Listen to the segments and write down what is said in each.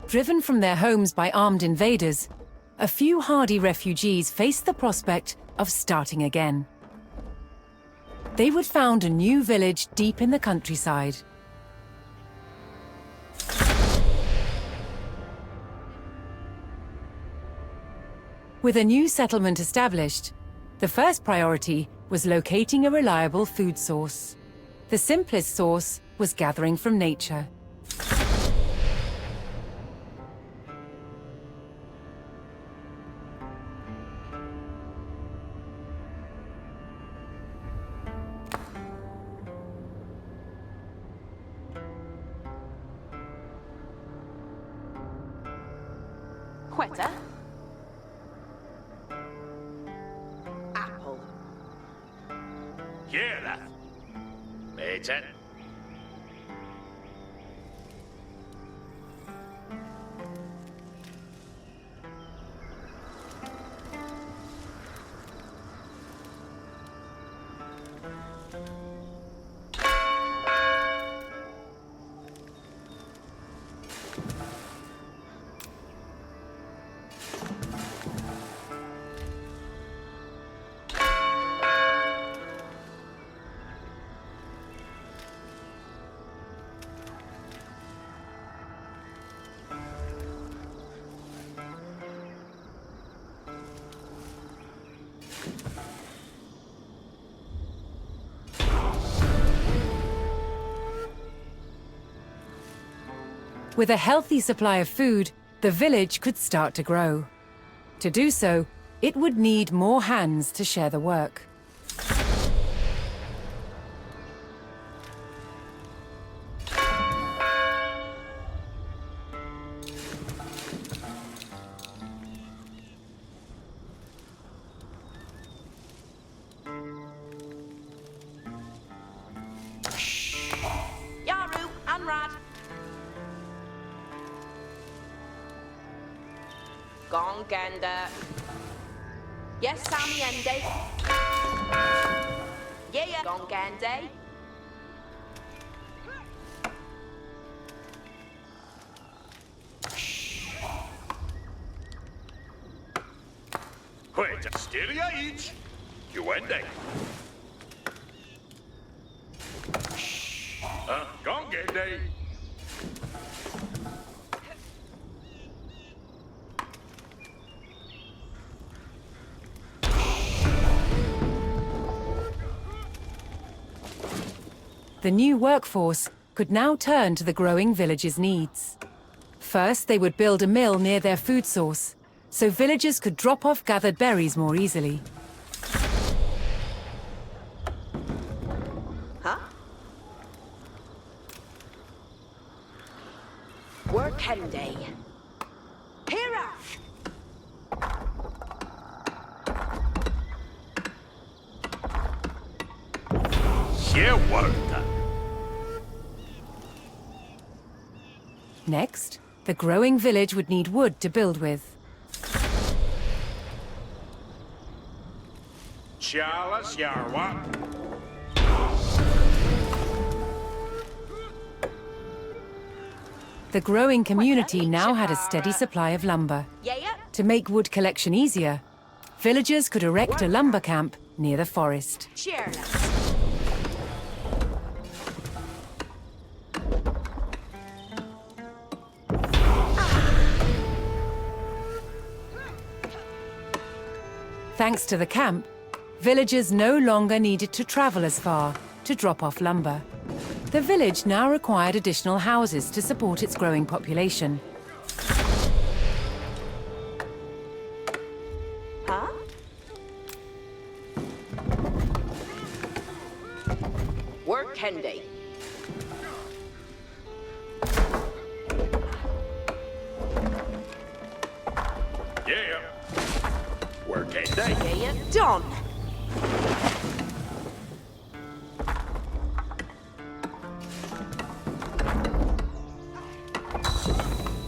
Driven from their homes by armed invaders, a few hardy refugees faced the prospect of starting again. They would found a new village deep in the countryside. With a new settlement established, the first priority was locating a reliable food source. The simplest source was gathering from nature. Quetta. Apple. Kiera. Meitsen. With a healthy supply of food, the village could start to grow. To do so, it would need more hands to share the work. Yaru and Rad. Gonganda. Yes, Sammy Ende. Yeah, Gongande. Quetta. Styria each. Uende. Gongende. The new workforce could now turn to the growing village's needs. First, they would build a mill near their food source, so villagers could drop off gathered berries more easily. Huh? Workende. Hira. Yewarta. Next, the growing village would need wood to build with. Chalas Yarwa. The growing community now had a steady supply of lumber. Yeah. To make wood collection easier, villagers could erect a lumber camp near the forest. Cheerless. Thanks to the camp, villagers no longer needed to travel as far to drop off lumber. The village now required additional houses to support its growing population. Huh? Workende. Yeah. Workende. Yeah, done.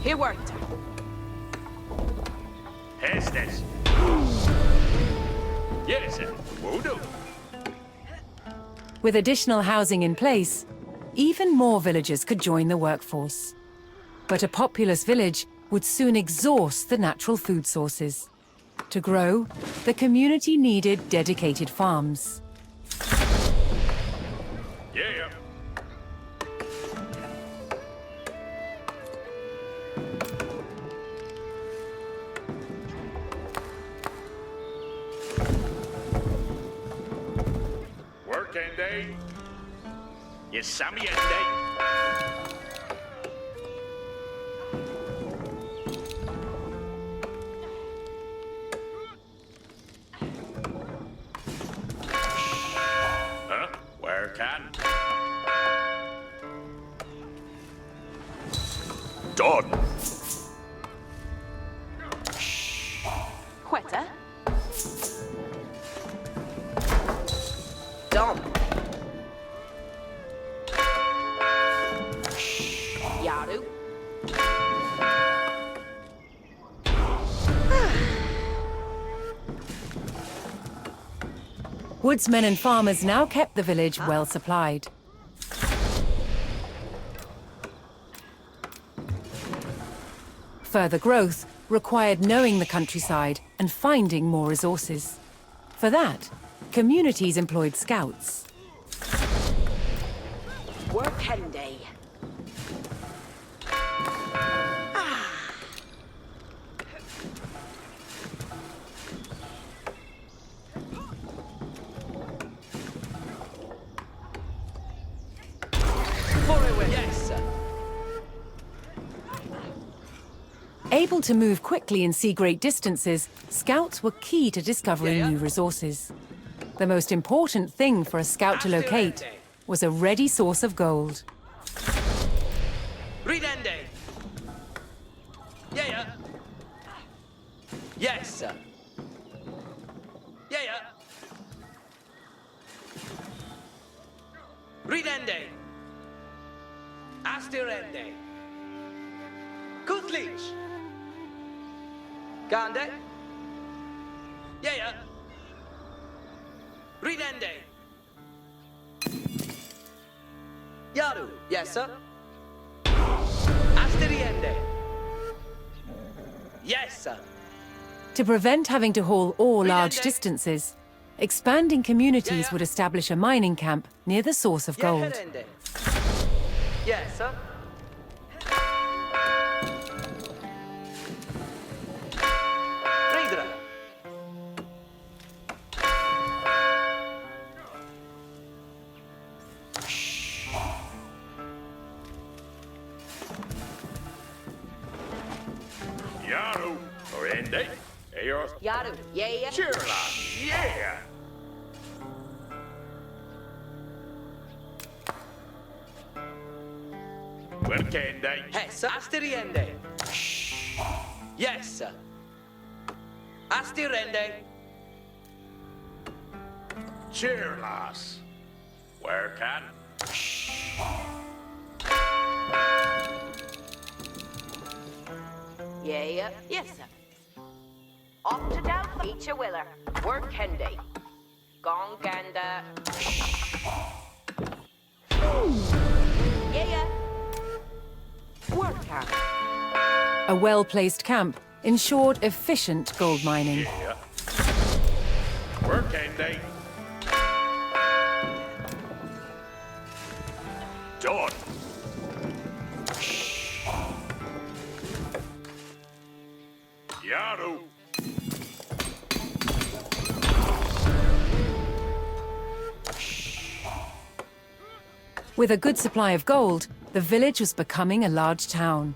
He worked. Estes. Yes, Voodoo. With additional housing in place, even more villagers could join the workforce. But a populous village would soon exhaust the natural food sources. To grow, the community needed dedicated farms. Yeah. Working day. Yes, Sammy and day. Huh? Where can? Done. Quetta. Dom. Yaru. Woodsmen and farmers now kept the village well supplied. Further growth required knowing the countryside and finding more resources. For that, communities employed scouts. Working day. Yes, sir. Able to move quickly and see great distances, scouts were key to discovering new resources. The most important thing for a scout to locate was a ready source of gold. Ridende. Yeah. Yes, sir. Yeah. Ridende. Astirende. Kutlich. Gande. Yeah. Ridende. Yaru. Yes, sir. Asteriende. Yes, sir. To prevent having to haul ore large distances, expanding communities would establish a mining camp near the source of gold. Yeherende. Yes, sir. Ridra. Yaru. Or Andy. Ayor. Yaru. Yeah. Sure, lad. Yeah. Working day. Yes, asteriende. Yes, sir. Astirende. Cheer, lass. Where can? Yeah. Yes, sir. Off to down, each a willer. Working day. Gong ganda. Yeah. Work out. A well-placed camp ensured efficient gold mining. Yeah. Working day. Done. Yaru. With a good supply of gold, the village was becoming a large town.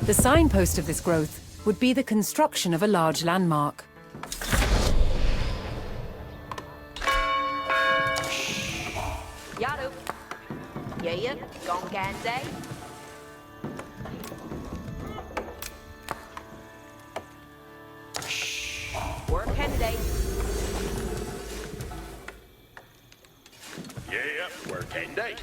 The signpost of this growth would be the construction of a large landmark. Yaru. Yeah. Gong ganda. Working day. Yeah. Working day.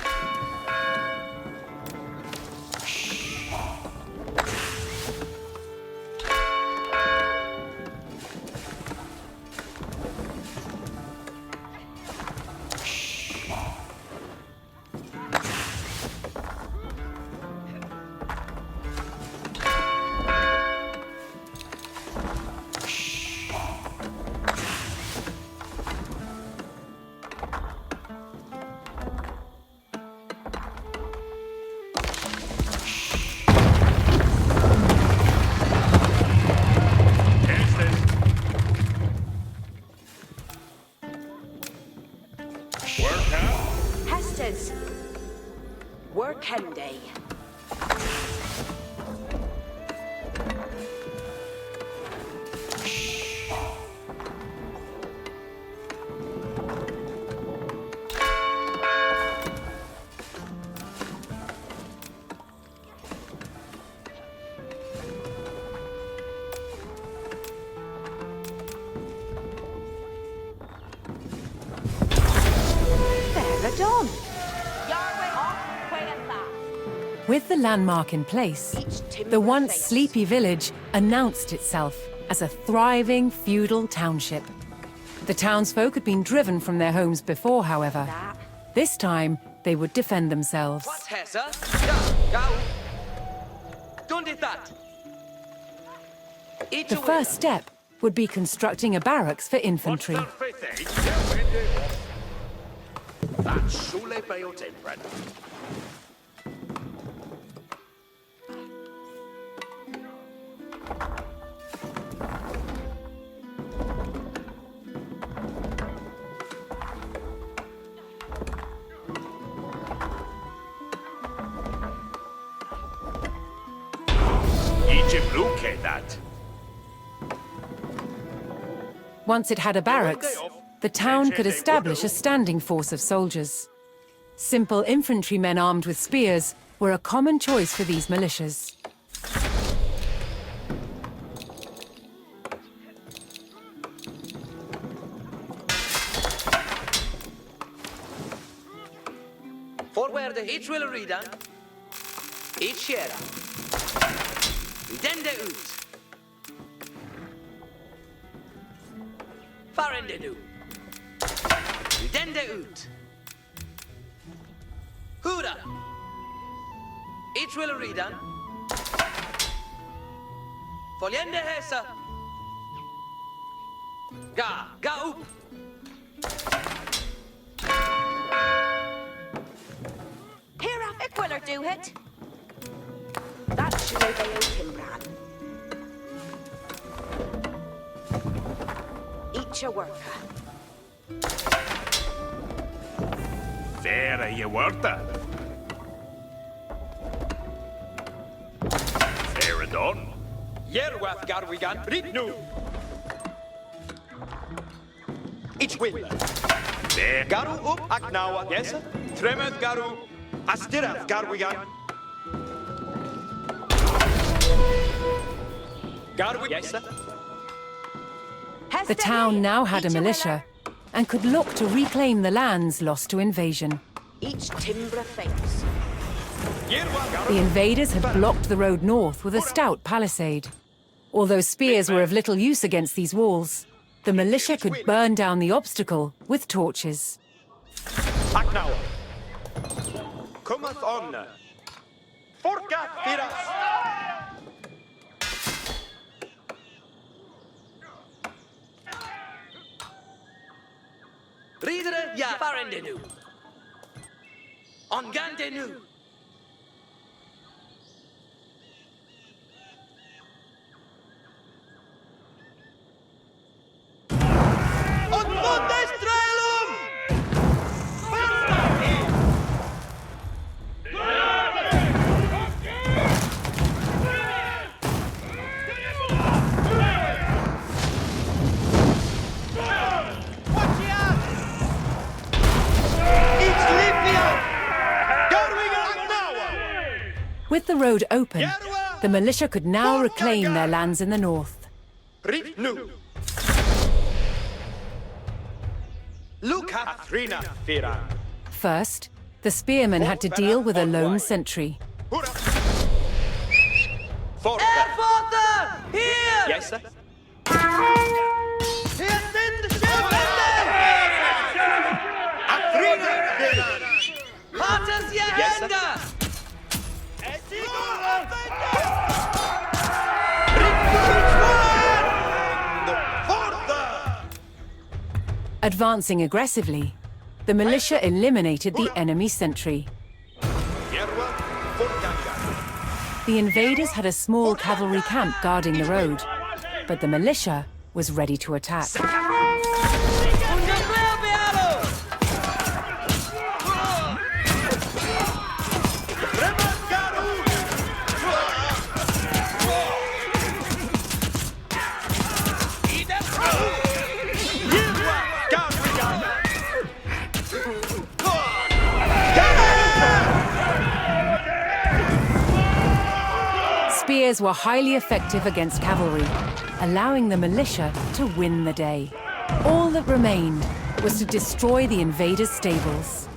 done? Yarway off, Quayatha. With the landmark in place, the once sleepy village announced itself as a thriving feudal township. The townsfolk had been driven from their homes before, however. This time, they would defend themselves. What's here, sir? Ja, go. Don't do that. Each The a first wheeler. step would be constructing a barracks for infantry. What's their fifth? That's Sule Bayotin, Brent. Egypt Blue K that. Once it had a barracks, the town could establish a standing force of soldiers. Simple infantrymen armed with spears were a common choice for these militias. Forward each will read on. Each share. Dende ut. Farende nu. Dende ut. Hura. Each will read on. Foliende hesa. Ga up. Here off a quiller do it. That's Sule Bayotin, Bran. Each a worker. There are you worta. Fair and done. Yerwaf Garwigan, Ritnu. Each will. There. Garu up Aknawa, yes? Tremeth Garu, Astiraf Garwigan. Garwi, yes? The town now had a militia and could look to reclaim the lands lost to invasion. Each timber face. The invaders had blocked the road north with a stout palisade. Although spears were of little use against these walls, the militia could burn down the obstacle with torches. Aknawa. Cometh on. Forka Firas. Reader ya farende nu. On gante nu. On Monte Strelum! With the road open, the militia could now reclaim their lands in the north. Rit nu. Luca Trina Fira. First, the spearmen had to deal with a lone sentry. Hurra. Forte. Father! Here! Yes, sir. Patas ya Yes, sir. henda! Advancing aggressively, the militia eliminated the enemy sentry. The invaders had a small cavalry camp guarding the road, but the militia was ready to attack. Spears were highly effective against cavalry, allowing the militia to win the day. All that remained was to destroy the invaders' stables.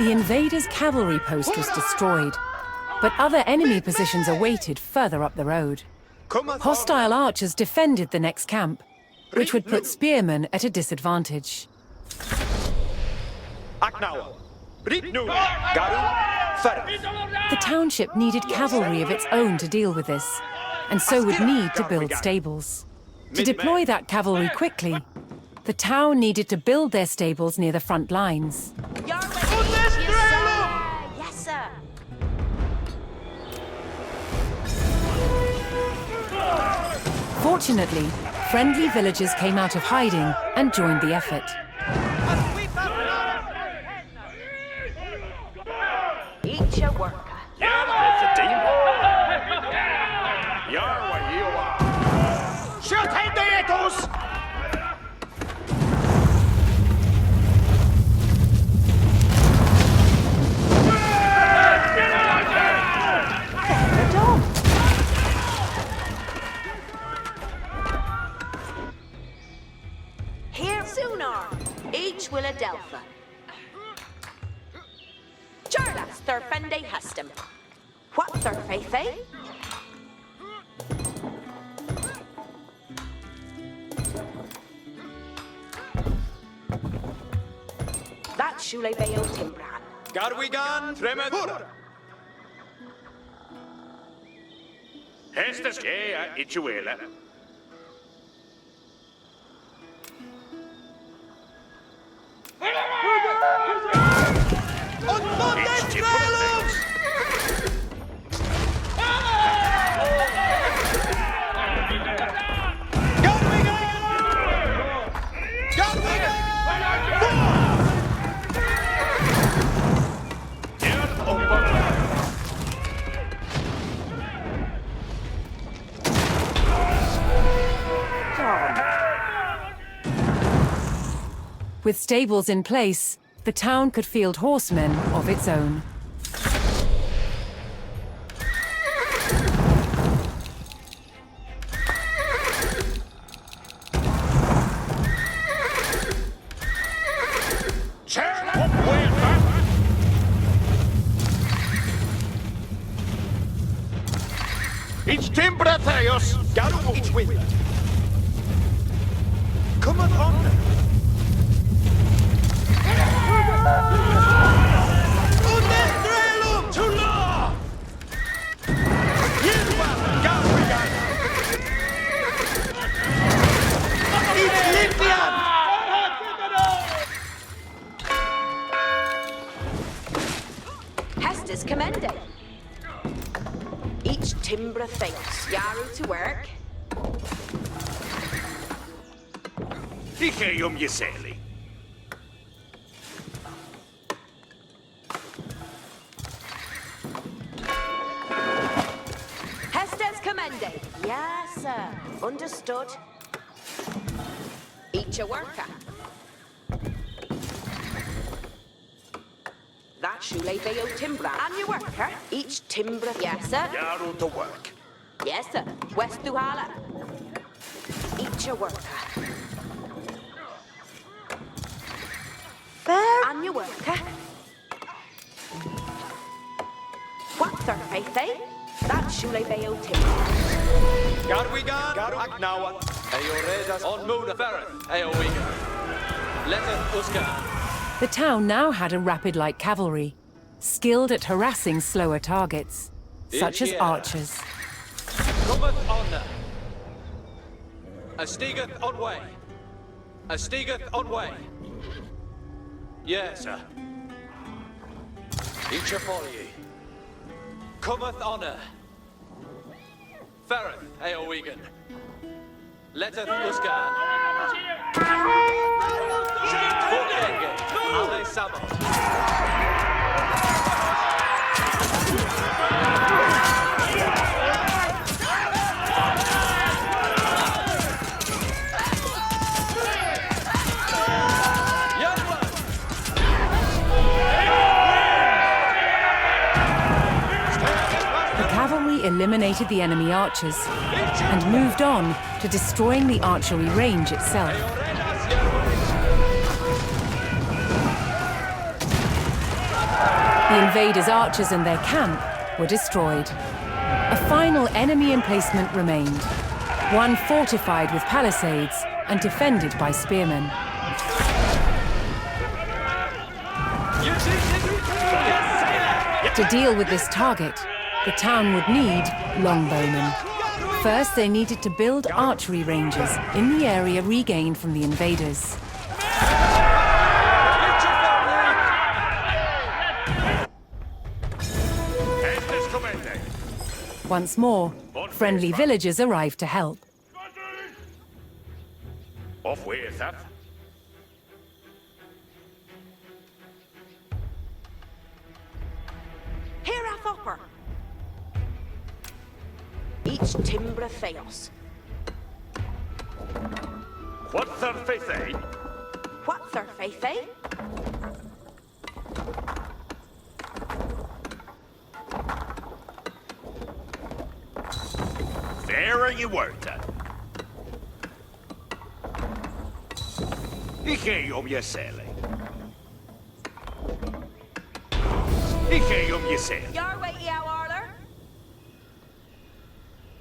The invaders' cavalry post was destroyed, but other enemy positions awaited further up the road. Hostile archers defended the next camp, which would put spearmen at a disadvantage. Aknawa. Ritnu. Garu. Ferret. The township needed cavalry of its own to deal with this, and so would need to build stables. To deploy that cavalry quickly, the town needed to build their stables near the front lines. Your way, yes, sir. Yes, sir. Fortunately, friendly villagers came out of hiding and joined the effort. Each a worker. You're with the team. You're what you are. Shoot him the echoes! Here sooner. Each will a delpha. Jarlas thur fende hustum. What thur faith, eh? That shule veo timbran. Garwigan. Tremeth. Hurra. Hestes Gea Ichuela. It's Chipolets. With stables in place, the town could field horsemen of its own. Each timbra theos. Garu each wind. Cometh on. Undestrelum to law! Yilwan, Garwigan! Each Libyan! Hestes commended. Each timbra thinks. Yaru to work. Dichéum Yeseli. Hestes commended. Yes, sir. Understood. Each a worker. That shule veo timbra. And your worker. Each timbra. Yes, sir. Yaru to work. Yes, sir. West Duhala. Each a worker. And your worker. What third faith, eh? That shule veo timbra. Garwigan! Garu Aknawa. Eoredas on Muna Ferret, Eowigan. Leteth Uska. The town now had a rapid light cavalry, skilled at harassing slower targets, such as archers. Cometh on. Astigeth on way. Astigeth on way. Yes, sir. Each a folly. Cometh honor. Ferret, Eowigan. Leteth Uskan. Forkenge, Ale Samot. Eliminated the enemy archers and moved on to destroying the archery range itself. The invaders' archers and their camp were destroyed. A final enemy emplacement remained, one fortified with palisades and defended by spearmen. To deal with this target, the town would need longbowmen. First, they needed to build archery ranges in the area regained from the invaders. Once more, friendly villagers arrived to help. Off with that. Here a thopper. Each timbre theos. What's their faith, eh? What's their faith, eh? There you were, then. Ike om je sele. Ike om je sele. Your way, you Arler.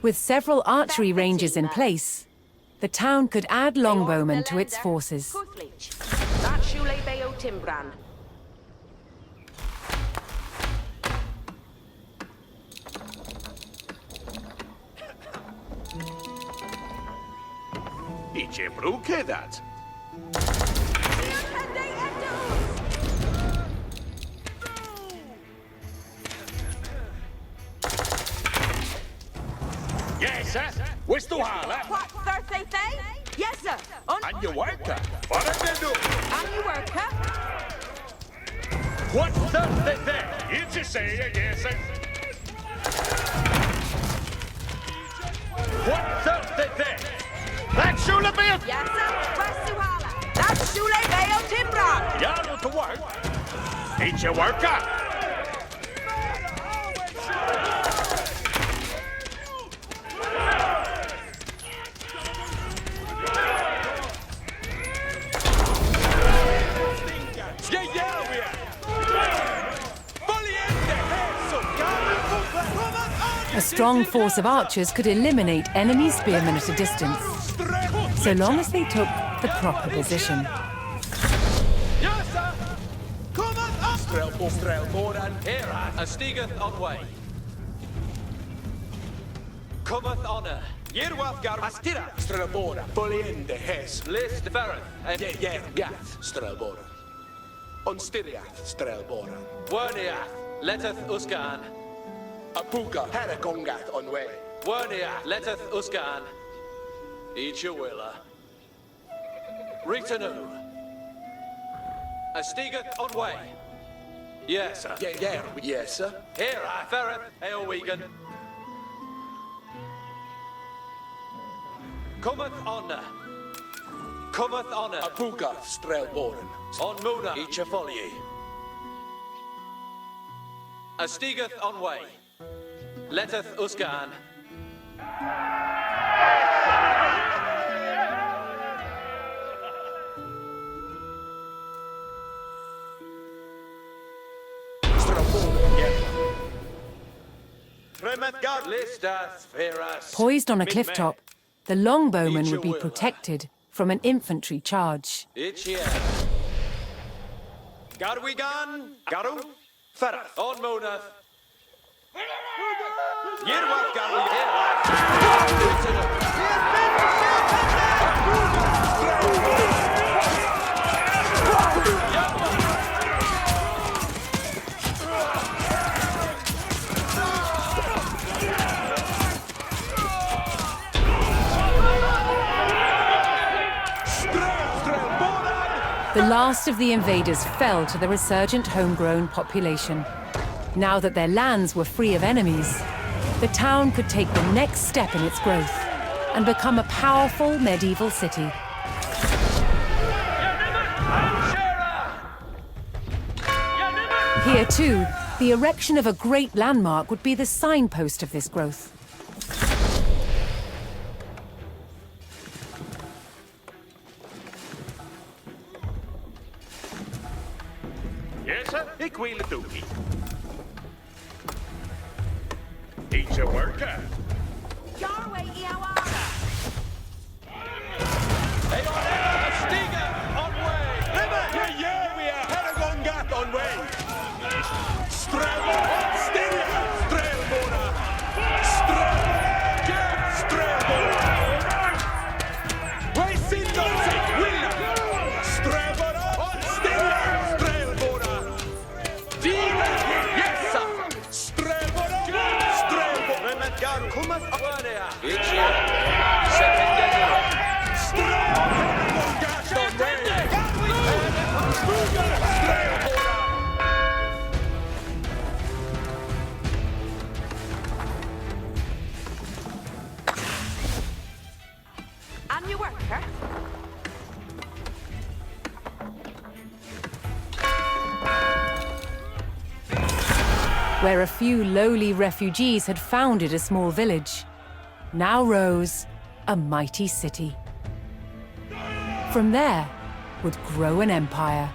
With several archery ranges in place, the town could add longbowmen to its forces. That Shule Bayo Timbrand. Idzie bruke dat. Yes, sir. Where's the hala? What, Thursday thing? Yes, sir. And you worker. What did they do? And you work, huh? What's Thursday there? You just say yes, sir. What's Thursday there? That's Shula Bill. Yes, sir. Where's Suhala? That's Shule Bayo Timbrand. You're to work. Ain't you worker? A strong force of archers could eliminate enemy spearmen at a distance, so long as they took the proper position. Hera, a stigeth on way. Cometh honor. Yerwafgar Astira Strelbora. Poliende Hes. List Ferret. And Gath Strelbora. Onstiriath Strelbora. Werniath. Letteth Uskan. Apuka Harakongath on way. Werniath. Letteth Uskan. Each your willa. Ritanu. A stigeth on way. Yes, sir. Yes, sir. Hera, Ferret, Eowegan. Cometh honor. Cometh honor. Apuka Strelboran. On Muna. Each a folly. A stigeth on way. Letteth Uskan. Listas Veras. Poised on a cliff top, the longbowmen would be protected from an infantry charge. It's here. Garwigan Garu Ferath. On Mona. Yerwaf Garu The last of the invaders fell to the resurgent homegrown population. Now that their lands were free of enemies, the town could take the next step in its growth and become a powerful medieval city. Here too, the erection of a great landmark would be the signpost of this growth. Yes, sir. Ik wil het ook niet. Eet je worker. Yarway Iawara! Hey, on Stiga on way. River, yeah, we are. Paragon gat on way. Strelbo, Stiga, Strelbora. Strelbora. Racing Willa. Strelbora, Stiga, Strelbora. Diga, yes, sir. Strelbora, Strelbora. Remet garu, kumas awanea. It's On your worker? Where a few lowly refugees had founded a small village, now rose a mighty city. From there would grow an empire.